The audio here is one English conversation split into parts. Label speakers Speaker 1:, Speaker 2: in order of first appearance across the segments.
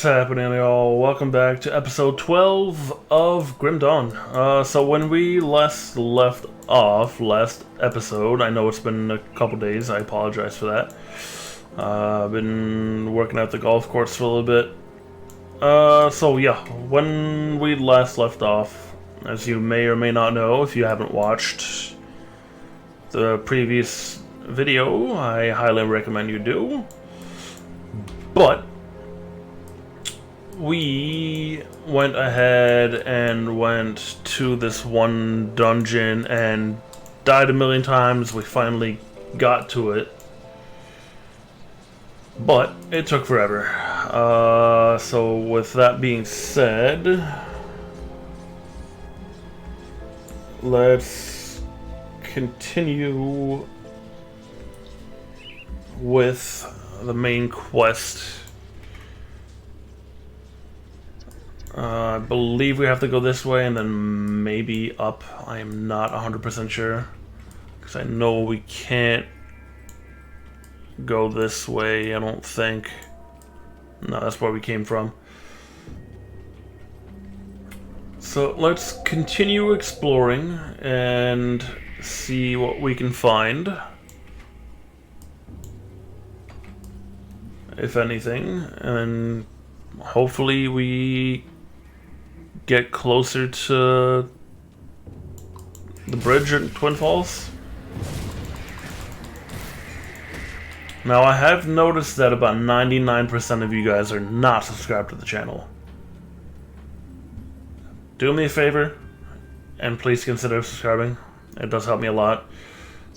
Speaker 1: What's happening, y'all? Welcome back to episode 12 of Grim Dawn. So when we last left off, last episode, I know it's been a couple days, I apologize for that. I've been working at the golf course for a little bit. So yeah, when we last left off, as you may or may not know, if you haven't watched the previous video, I highly recommend you do. But we went ahead and went to this one dungeon and died a million times. We finally got to it, but it took forever. So with that being said, let's continue with the main quest. I believe we have to go this way and then maybe up. I am not 100% sure, because I know we can't go this way, I don't think. No, that's where we came from. So let's continue exploring and see what we can find, if anything, and hopefully we get closer to the bridge at Twin Falls. Now, I have noticed that about 99% of you guys are not subscribed to the channel. Do me a favor, and please consider subscribing. It does help me a lot.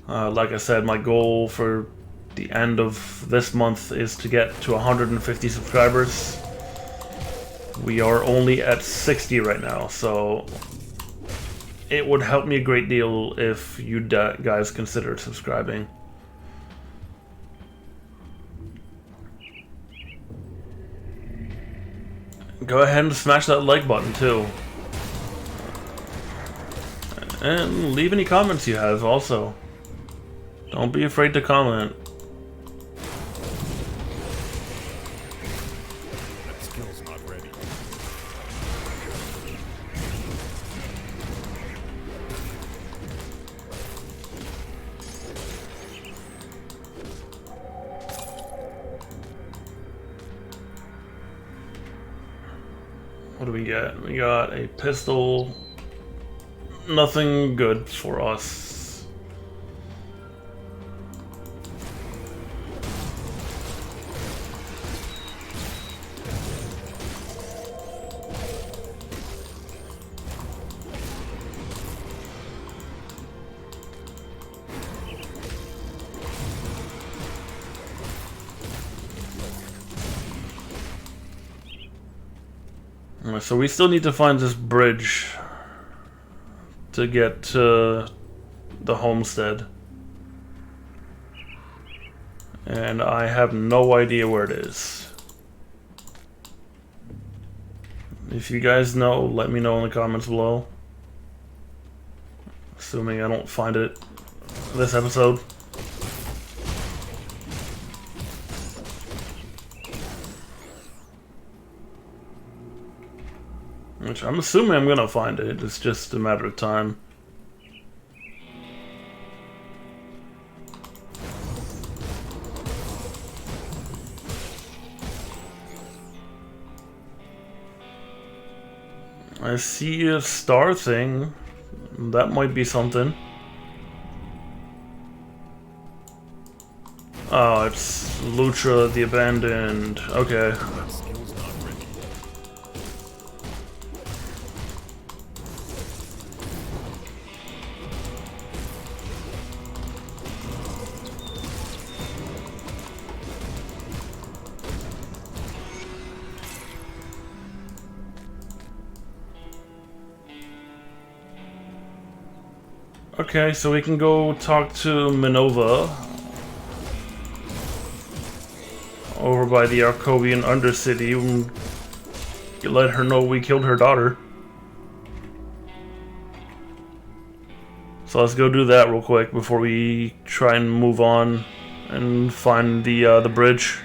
Speaker 1: Like I said, my goal for the end of this month is to get to 150 subscribers. We are only at 60 right now, so it would help me a great deal if you guys considered subscribing. Go ahead and smash that like button too. And leave any comments you have also. Don't be afraid to comment. What do we get? We got a pistol. Nothing good for us. So we still need to find this bridge to get to the homestead. And I have no idea where it is. If you guys know, let me know in the comments below. Assuming I don't find it this episode. Which I'm assuming I'm gonna find it, it's just a matter of time. I see a star thing. That might be something. Oh, it's Lutra the Abandoned. Okay. Okay, so we can go talk to Minova over by the Arcovian Undercity and let her know we killed her daughter. So let's go do that real quick before we try and move on and find the bridge,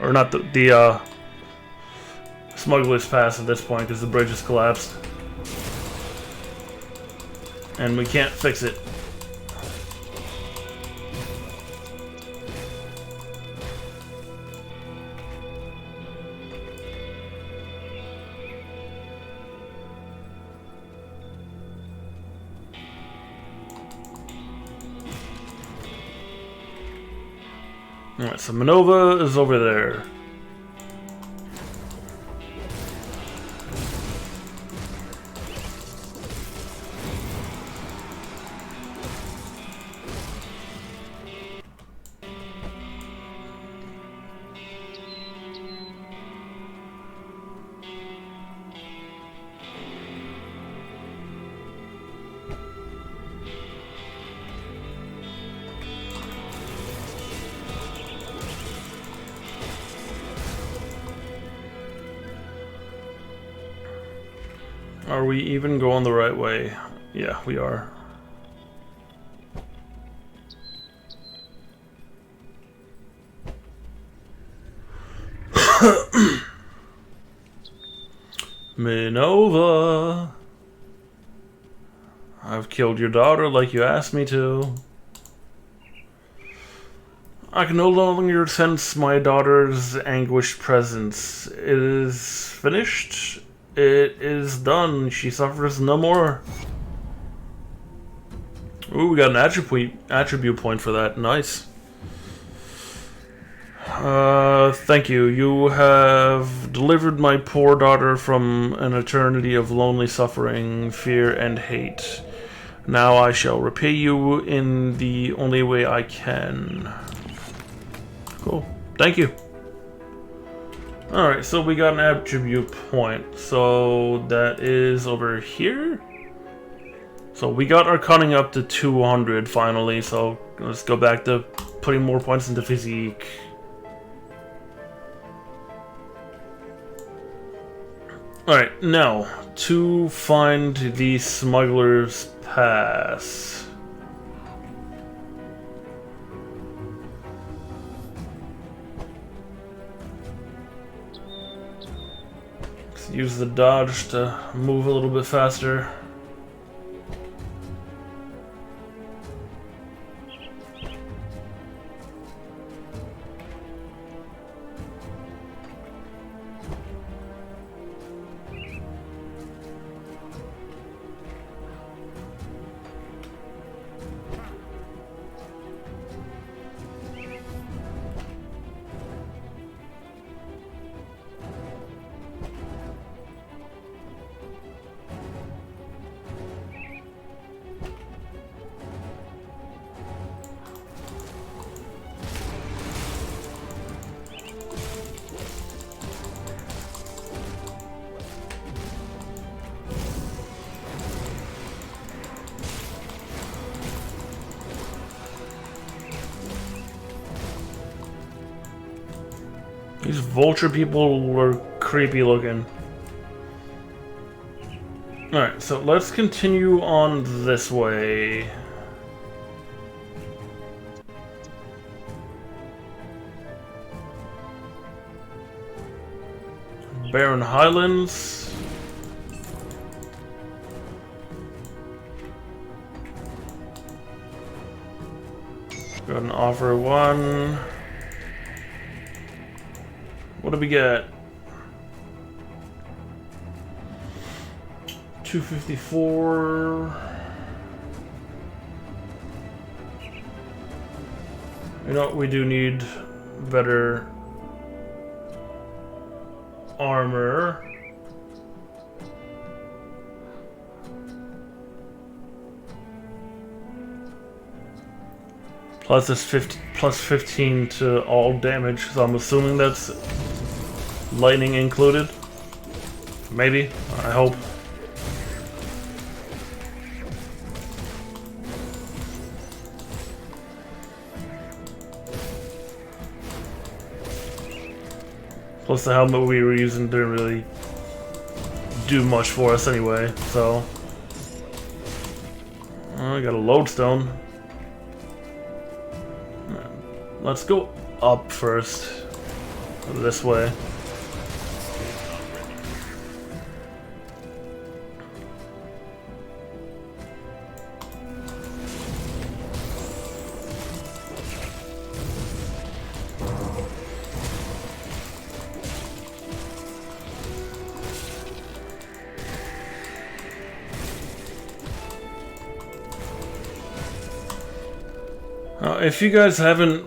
Speaker 1: or not the Smuggler's Pass at this point because the bridge has collapsed. And we can't fix it. Alright, so Manova is over there. Are we even going the right way? Yeah, we are. Minova, I've killed your daughter like you asked me to. I can no longer sense my daughter's anguished presence. It is finished. It is done. She suffers no more. Ooh, we got an attribute point for that. Nice. Thank you. You have delivered my poor daughter from an eternity of lonely suffering, fear, and hate. Now I shall repay you in the only way I can. Cool. Thank you. Alright, so we got an attribute point. So that is over here. So we got our cunning up to 200 finally, so let's go back to putting more points into physique. Alright, now, to find the Smuggler's Pass. Let's use the dodge to move a little bit faster. These vulture people were creepy looking. Alright, so let's continue on this way. Barren Highlands. Go ahead and offer one. What do we get? 254. You know, we do need better armor. Plus this plus 15 to all damage, so I'm assuming that's lightning included. Maybe. I hope. Plus the helmet we were using didn't really do much for us anyway, so. I got a lodestone. Let's go up first. This way. If you guys haven't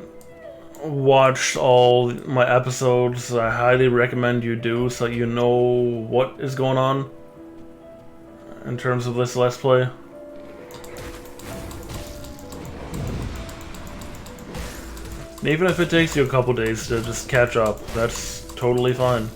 Speaker 1: watched all my episodes, I highly recommend you do, so you know what is going on in terms of this Let's Play. And even if it takes you a couple days to just catch up, that's totally fine.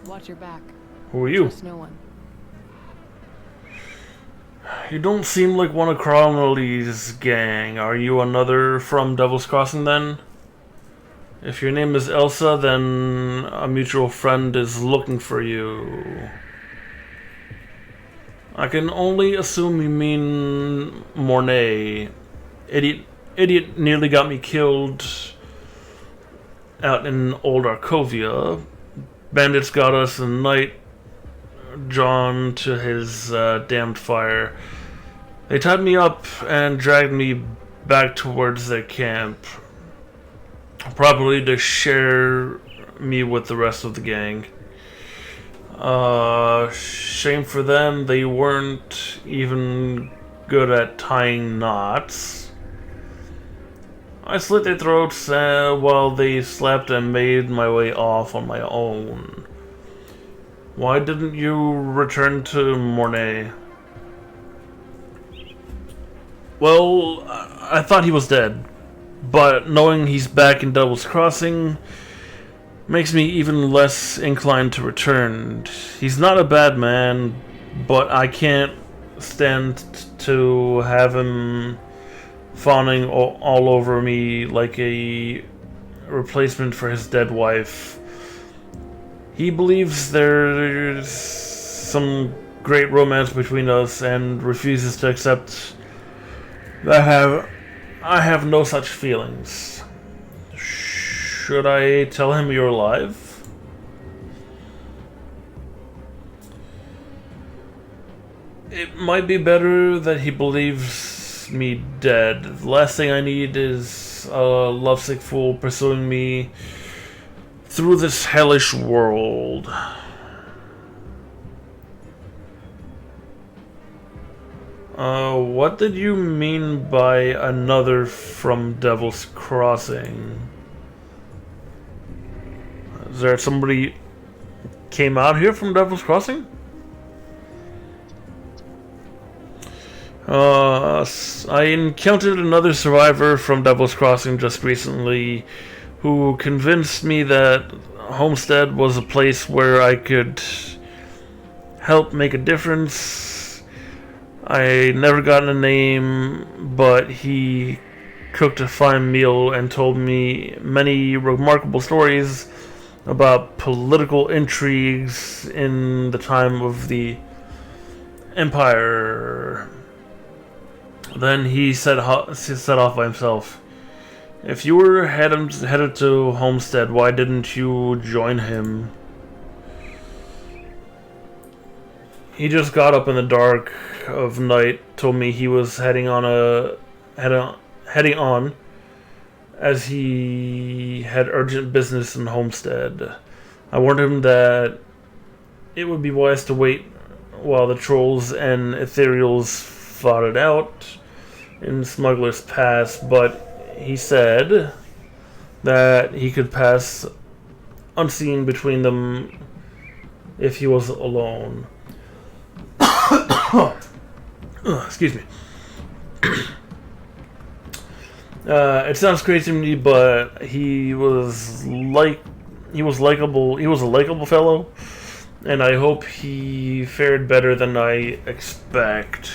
Speaker 2: Watch your back.
Speaker 1: Who are you?
Speaker 2: Trust no one.
Speaker 1: You don't seem like one of Cromwell's gang. Are you another from Devil's Crossing then? If your name is Elsa, then a mutual friend is looking for you. I can only assume you mean Mornay. Idiot nearly got me killed out in Old Arkovia. Bandits got us a night drawn to his damned fire. They tied me up and dragged me back towards their camp, probably to share me with the rest of the gang. Shame for them, they weren't even good at tying knots. I slit their throats while they slept and made my way off on my own. Why didn't you return to Mornay? Well, I thought he was dead, but knowing he's back in Devil's Crossing makes me even less inclined to return. He's not a bad man, but I can't stand to have him fawning all over me like a replacement for his dead wife. He believes there's some great romance between us and refuses to accept that I have no such feelings. Should I tell him you're alive? It might be better that he believes me dead. The last thing I need is a lovesick fool pursuing me through this hellish world. What did you mean by another from Devil's Crossing? Is there somebody came out here from Devil's Crossing? I encountered another survivor from Devil's Crossing just recently who convinced me that Homestead was a place where I could help make a difference. I never got a name, but he cooked a fine meal and told me many remarkable stories about political intrigues in the time of the Empire. Then he set off by himself. If you were headed to Homestead, why didn't you join him? He just got up in the dark of night, told me he was heading on, as he had urgent business in Homestead. I warned him that it would be wise to wait while the trolls and ethereals fought it out in Smuggler's Pass, but he said that he could pass unseen between them if he was alone. Excuse me. It sounds crazy to me, but he was likable. He was a likable fellow, and I hope he fared better than I expect.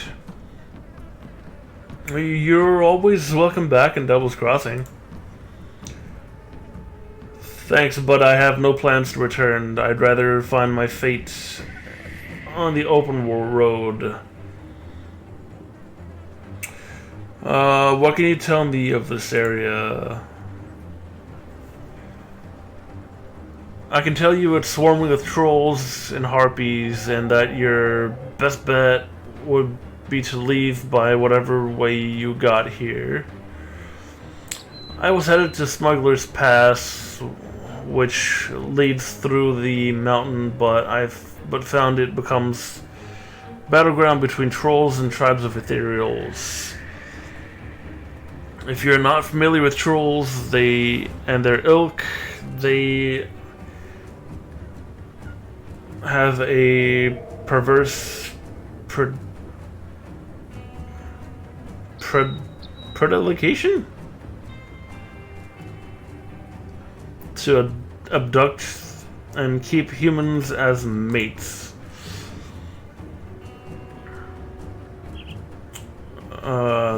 Speaker 1: You're always welcome back in Devil's Crossing. Thanks, but I have no plans to return. I'd rather find my fate on the open road. What can you tell me of this area? I can tell you it's swarming with trolls and harpies, and that your best bet would be to leave by whatever way you got here. I was headed to Smuggler's Pass, which leads through the mountain, but found it becomes battleground between trolls and tribes of ethereals. If you're not familiar with trolls, and their ilk, they have a perverse predilection to abduct and keep humans as mates.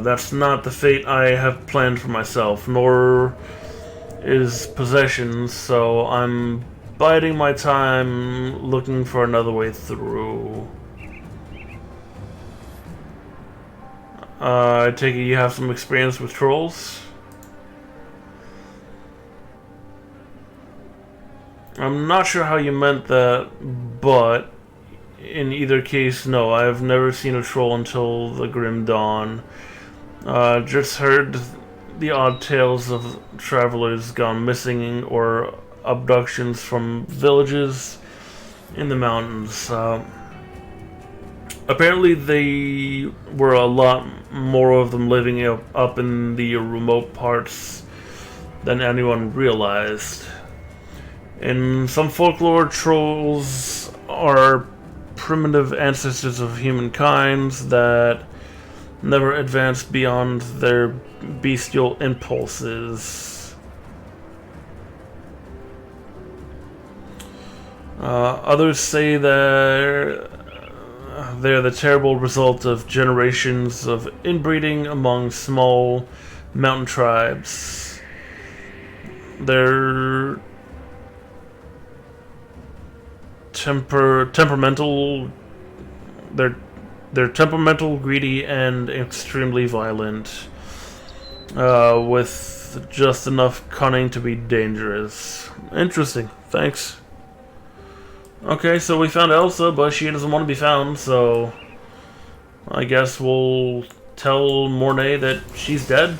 Speaker 1: That's not the fate I have planned for myself, nor is possession, so I'm biding my time looking for another way through. I take it you have some experience with trolls? I'm not sure how you meant that, but in either case, no, I've never seen a troll until the Grim Dawn. Just heard the odd tales of travelers gone missing or abductions from villages in the mountains. Apparently there were a lot more of them living up in the remote parts than anyone realized. In some folklore, trolls are primitive ancestors of humankind that never advanced beyond their bestial impulses. Others say that they're the terrible result of generations of inbreeding among small mountain tribes. They're temperamental, greedy, and extremely violent, with just enough cunning to be dangerous. Interesting. Thanks. Okay, so we found Elsa, but she doesn't want to be found, so I guess we'll tell Mornay that she's dead.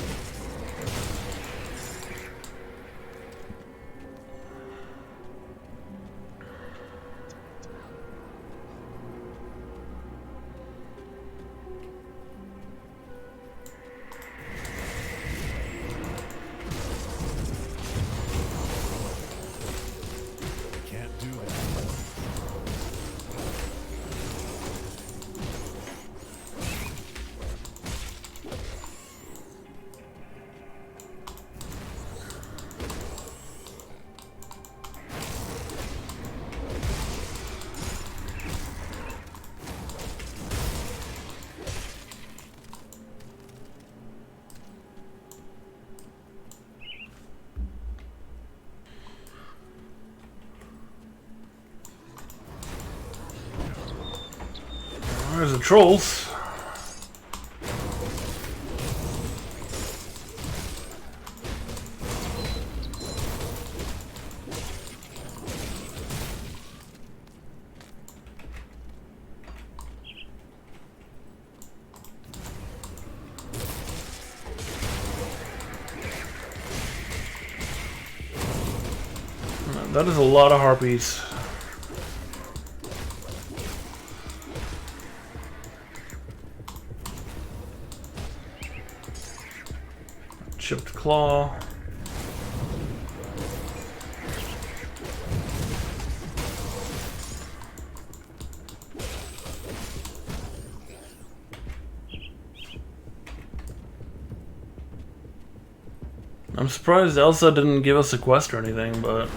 Speaker 1: There's the trolls. That is a lot of harpies. Chipped claw. I'm surprised Elsa didn't give us a quest or anything, but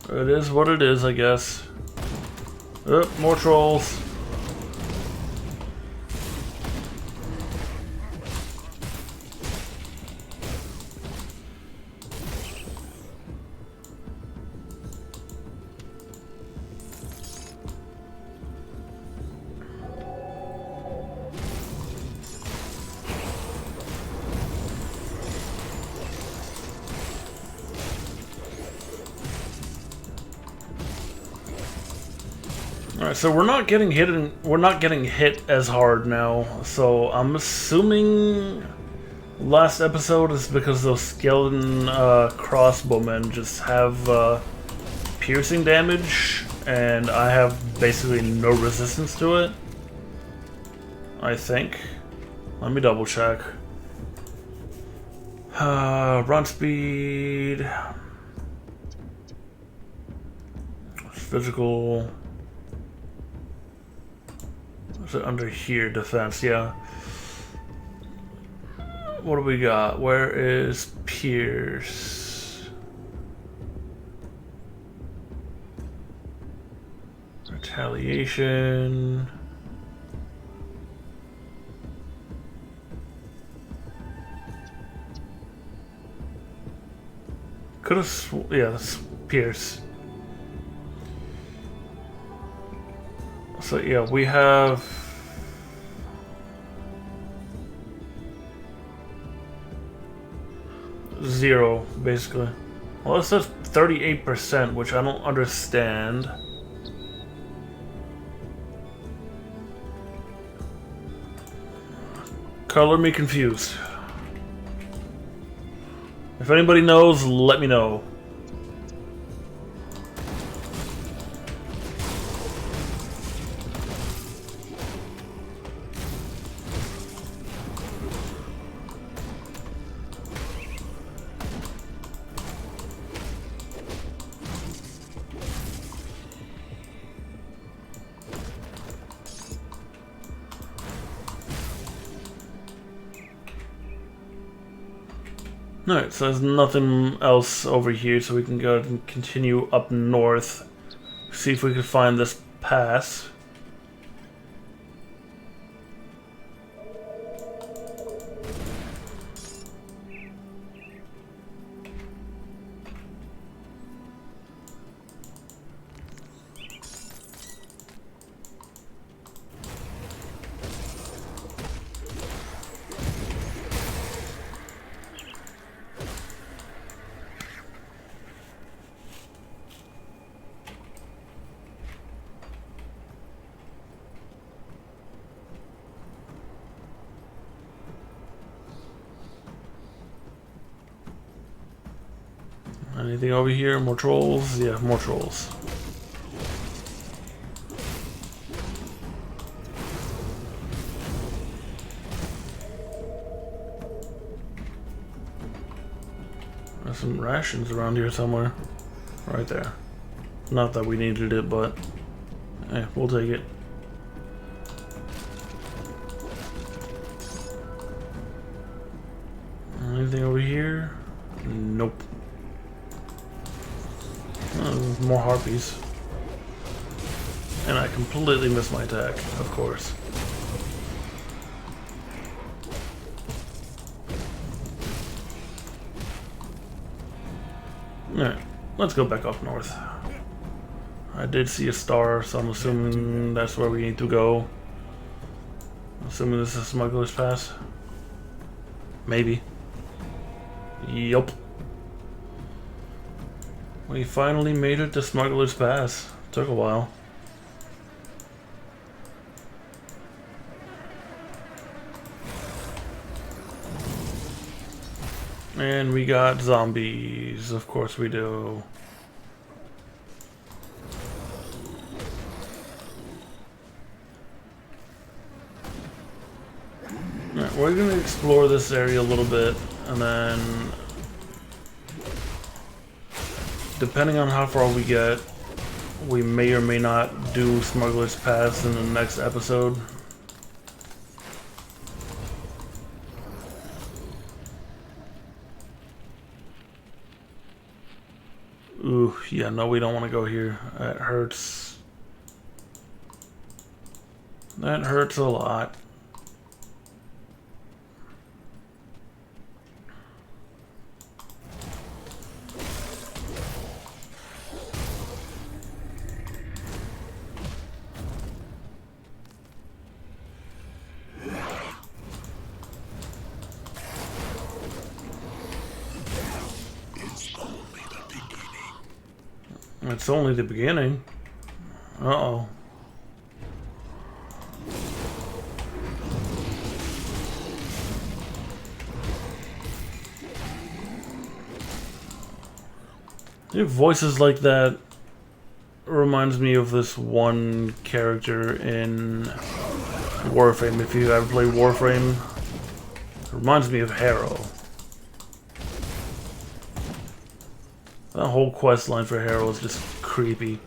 Speaker 1: it is what it is, I guess. Oh, more trolls. Alright, so we're not getting hit as hard now. So I'm assuming last episode is because those skeleton crossbowmen just have piercing damage, and I have basically no resistance to it. I think. Let me double check. Run speed. Physical. Is it under here? Defense, yeah. What do we got? Where is Pierce? Retaliation. Could have, yeah, that's Pierce. So yeah, we have 0 basically. Well, it says 38%, which I don't understand. Color me confused. If anybody knows, let me know. Alright, so there's nothing else over here, so we can go and continue up north. See if we can find this pass. Anything over here? More trolls? Yeah, more trolls. There's some rations around here somewhere. Right there. Not that we needed it, but hey, we'll take it. Anything over here? Nope. Oh, more harpies. And I completely missed my attack, of course. Alright, let's go back up north. I did see a star, so I'm assuming that's where we need to go. Assuming this is Smuggler's Pass. Maybe. Yup. We finally made it to Smuggler's Pass. Took a while. And we got zombies. Of course we do. Alright, we're gonna explore this area a little bit, and then depending on how far we get, we may or may not do Smuggler's Pass in the next episode. Ooh, yeah, no, we don't want to go here. That hurts. That hurts a lot. It's only the beginning. Uh-oh. Voices like that reminds me of this one character in Warframe. If you ever play Warframe, it reminds me of Harrow. That whole quest line for Harrow is just creepy.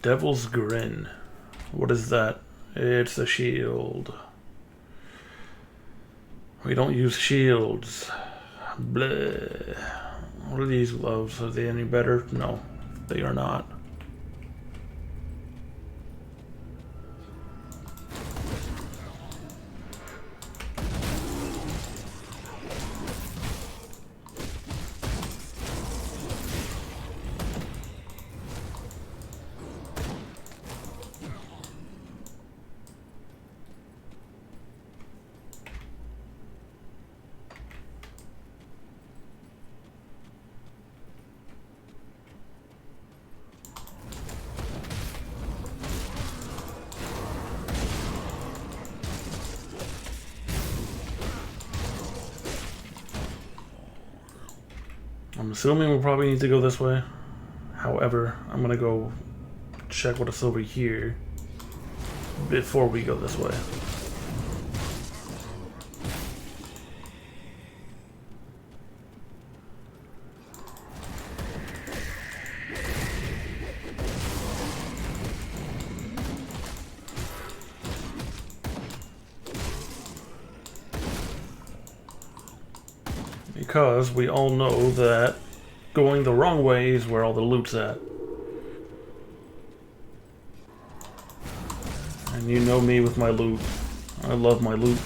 Speaker 1: Devil's Grin. What is that? It's a shield. We don't use shields. Bleh. What are these gloves? Are they any better? No, they are not. I'm assuming we'll probably need to go this way. However, I'm gonna go check what's over here before we go this way. Because we all know that going the wrong way is where all the loot's at. And you know me with my loot. I love my loot.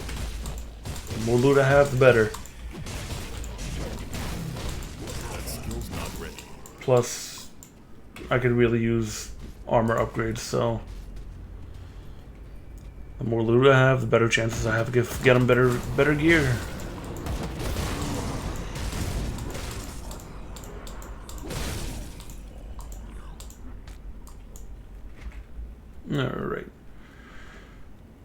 Speaker 1: The more loot I have, the better. Plus, I could really use armor upgrades, so the more loot I have, the better chances I have to get them better gear. Alright.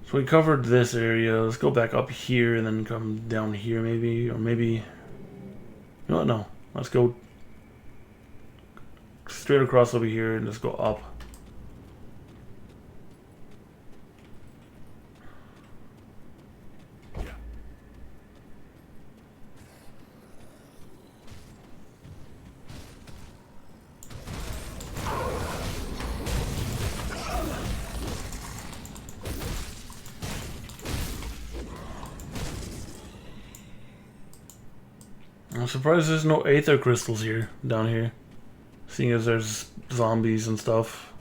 Speaker 1: So we covered this area. Let's go back up here and then come down here maybe. Or maybe... You know what? No. Let's go straight across over here and just go up. I'm surprised there's no aether crystals here, down here. Seeing as there's zombies and stuff.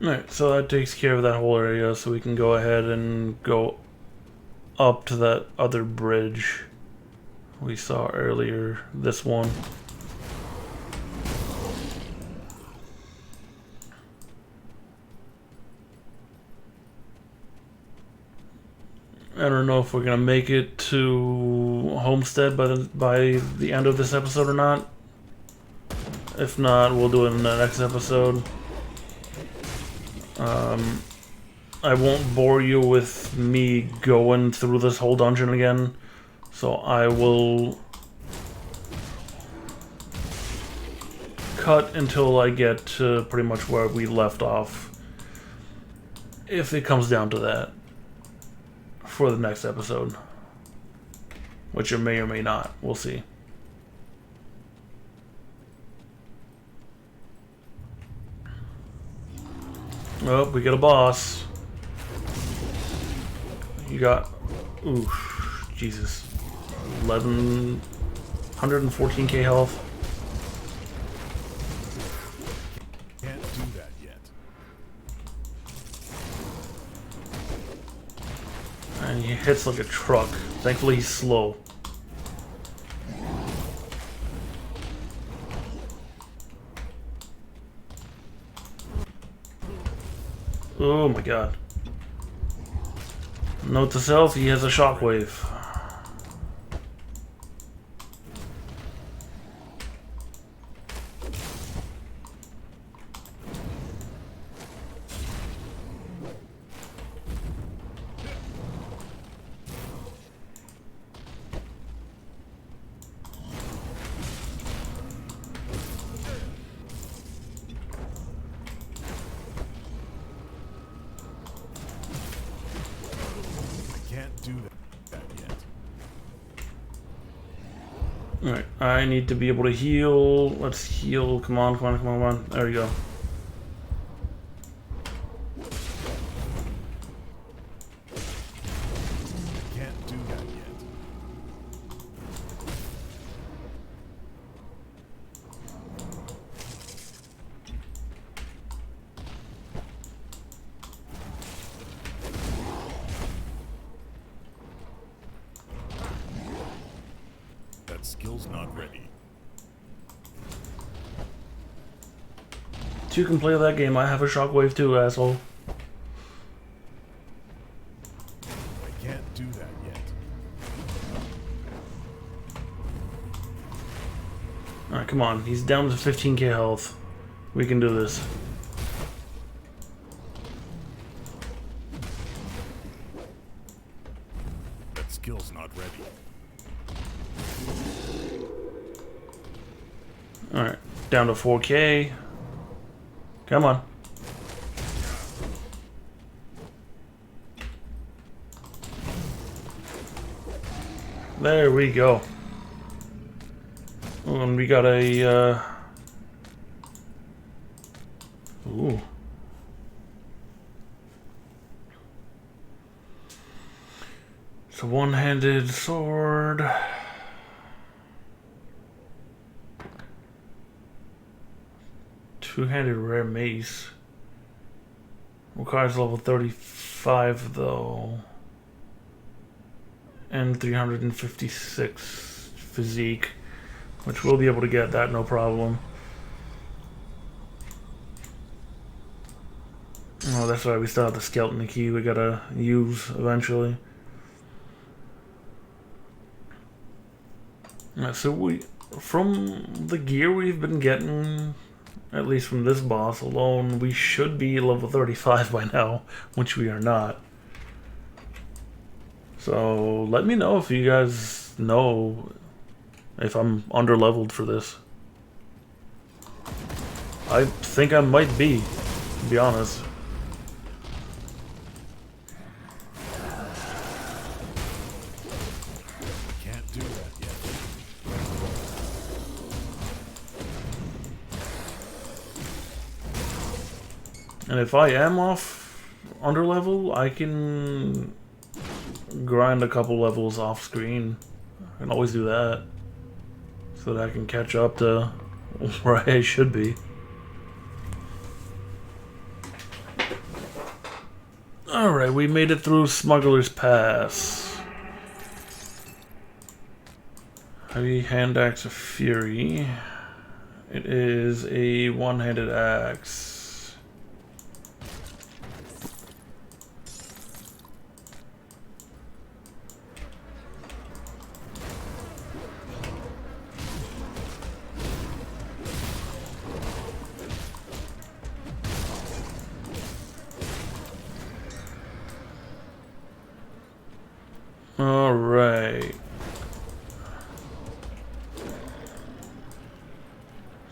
Speaker 1: Alright, so that takes care of that whole area, so we can go ahead and go up to that other bridge we saw earlier, this one. I don't know if we're gonna make it to Homestead by the end of this episode or not. If not, we'll do it in the next episode. I won't bore you with me going through this whole dungeon again, so I will cut until I get to pretty much where we left off, if it comes down to that, for the next episode, which it may or may not. We'll see. Oh, we get a boss. You got, oof, Jesus, 114k health.
Speaker 2: Can't do that yet.
Speaker 1: And he hits like a truck. Thankfully he's slow. Oh my god. Note to self, he has a shockwave.
Speaker 2: Can't do that yet.
Speaker 1: Alright, I need to be able to heal. Let's heal. Come on, come on, come on, come on. There we go.
Speaker 2: Can't do that yet. That skill's not ready.
Speaker 1: You can play that game. I have a shockwave too, asshole.
Speaker 2: I can't do that yet.
Speaker 1: Alright, come on. He's down to 15k health. We can do this.
Speaker 2: That skill's not ready.
Speaker 1: Alright, down to 4k. Come on. There we go. Oh, and we got a, ooh. It's a one-handed sword. Two-handed rare mace. Requires level 35 though. And 356 physique. Which we'll be able to get that, no problem. Oh, that's right, we still have the skeleton key we gotta use eventually. So from the gear we've been getting, at least from this boss alone, we should be level 35 by now, which we are not. So let me know if you guys know if I'm under-leveled for this. I think I might be, to be honest.
Speaker 2: Can't do that yet.
Speaker 1: And if I am off under-level, I can grind a couple levels off screen. I can always do that. So that I can catch up to where I should be. Alright, we made it through Smuggler's Pass. Heavy hand axe of fury. It is a one-handed axe. Alright.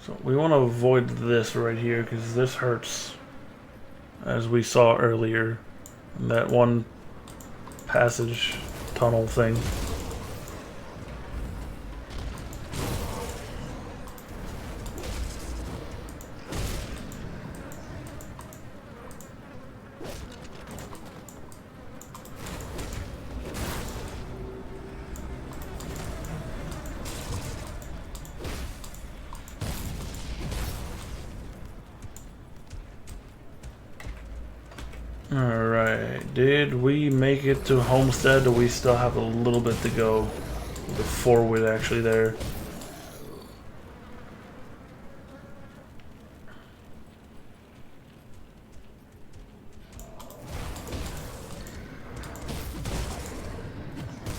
Speaker 1: So we want to avoid this right here because this hurts, as we saw earlier in that one passage tunnel thing. Alright, did we make it to Homestead? Do we still have a little bit to go before we're actually there?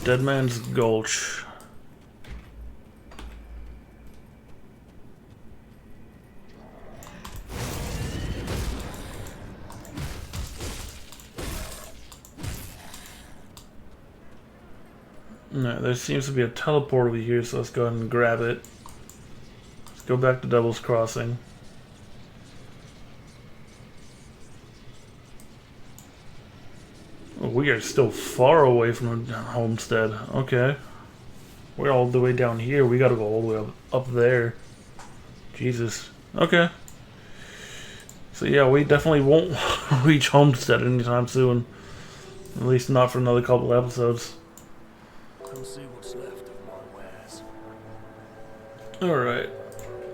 Speaker 1: Dead Man's Gulch. No, there seems to be a teleport over here, so let's go ahead and grab it. Let's go back to Devil's Crossing. Oh, we are still far away from the homestead. Okay. We're all the way down here. We gotta go all the way up there. Jesus. Okay. So yeah, we definitely won't reach homestead anytime soon. At least not for another couple episodes.
Speaker 3: Come see what's left of my wares.
Speaker 1: Alright,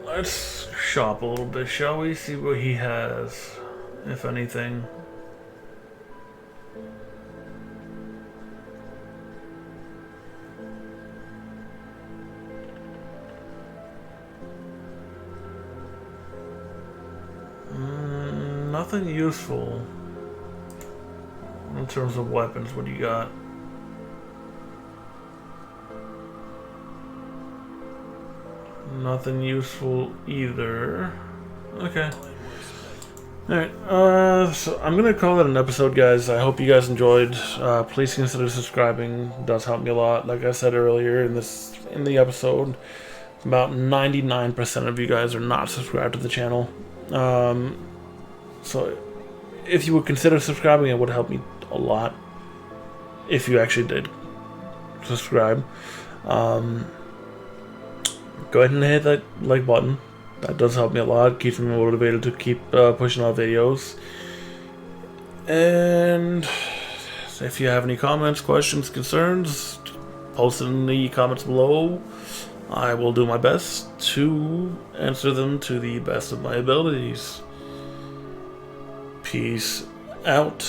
Speaker 1: let's shop a little bit, shall we? See what he has, if anything. Nothing useful. In terms of weapons, what do you got? Nothing useful either. Okay. Alright, so I'm gonna call it an episode, guys. I hope you guys enjoyed. Please consider subscribing. It does help me a lot. Like I said earlier in the episode, about 99% of you guys are not subscribed to the channel. So if you would consider subscribing, it would help me a lot. If you actually did subscribe. Go ahead and hit that like button. That does help me a lot. Keeps me motivated to keep pushing out videos. And if you have any comments, questions, concerns, post it in the comments below. I will do my best to answer them to the best of my abilities. Peace out.